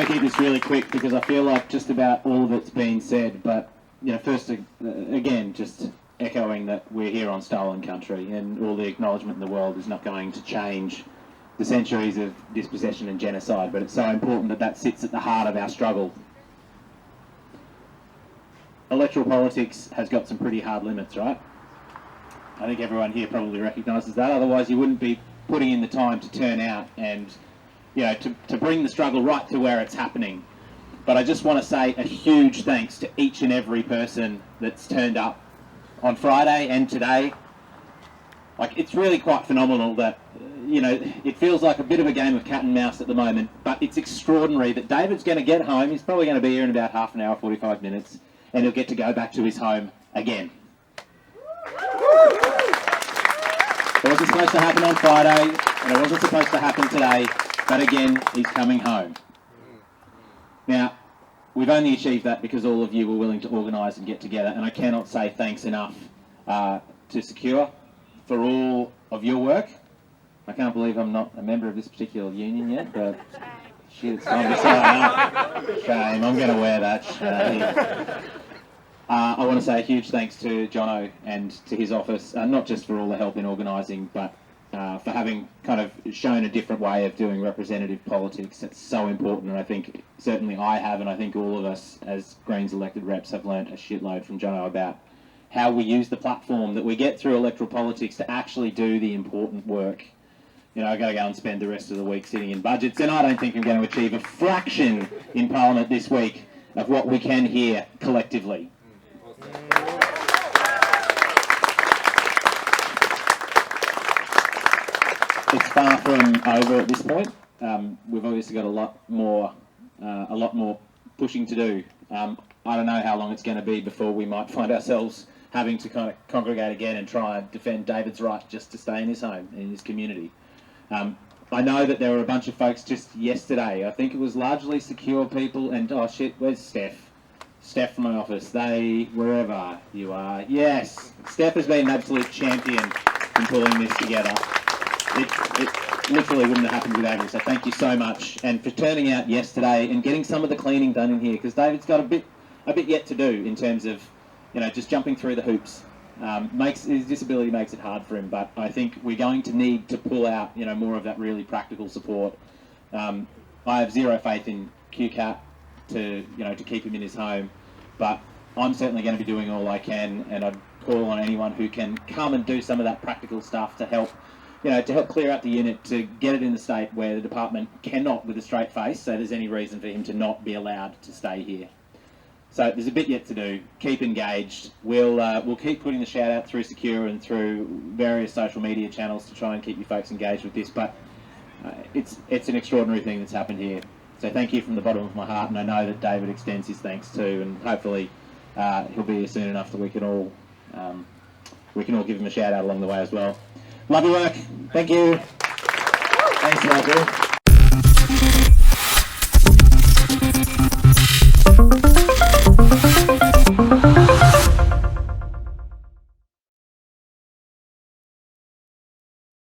to keep this really quick because I feel like just about all of it's been said, but first again, just echoing that we're here on stolen country, and all the acknowledgement in the world is not going to change the centuries of dispossession and genocide, but it's so important that that sits at the heart of our struggle. Electoral politics has got some pretty hard limits, right? I think everyone here probably recognises that, otherwise you wouldn't be putting in the time to turn out and to bring the struggle right to where it's happening. But I just want to say a huge thanks to each and every person that's turned up on Friday and today. Like, it's really quite phenomenal that, it feels like a bit of a game of cat and mouse at the moment, but it's extraordinary that David's going to get home. He's probably going to be here in about half an hour, 45 minutes, and he'll get to go back to his home again. It wasn't supposed to happen on Friday, and it wasn't supposed to happen today, but again, he's coming home. Now, we've only achieved that because all of you were willing to organise and get together, and I cannot say thanks enough to Secure for all of your work. I can't believe I'm not a member of this particular union yet, but shit, it's time to sign up. Shame, I'm going to wear that. Shame. I want to say a huge thanks to Jono and to his office, not just for all the help in organising, but for having kind of shown a different way of doing representative politics. It's so important, and I think certainly I have, and I think all of us as Greens elected reps have learnt a shitload from Jono about how we use the platform that we get through electoral politics to actually do the important work. I've got to go and spend the rest of the week sitting in budgets, and I don't think I'm going to achieve a fraction in Parliament this week of what we can hear collectively. It's far from over at this point. We've obviously got a lot more pushing to do. I don't know how long it's going to be before we might find ourselves having to kind of congregate again and try and defend David's right just to stay in his home, in his community. I know that there were a bunch of folks just yesterday. I think it was largely Secure people, and oh shit, where's Steph? Steph from my office. Wherever you are. Yes, Steph has been an absolute champion in pulling this together. It literally wouldn't have happened without him, so thank you so much. And for turning out yesterday and getting some of the cleaning done in here, because David's got a bit yet to do in terms of, just jumping through the hoops. His disability makes it hard for him, but I think we're going to need to pull out, more of that really practical support. I have zero faith in QCAT to keep him in his home, but I'm certainly going to be doing all I can, and I'd call on anyone who can come and do some of that practical stuff to help, to help clear out the unit, to get it in the state where the department cannot, with a straight face, say there's any reason for him to not be allowed to stay here. So there's a bit yet to do. Keep engaged. We'll keep putting the shout out through Secure and through various social media channels to try and keep you folks engaged with this. But it's an extraordinary thing that's happened here. So thank you from the bottom of my heart, and I know that David extends his thanks too, and hopefully he'll be here soon enough that we can all give him a shout out along the way as well. Love your work. Thank you. Thanks, Michael.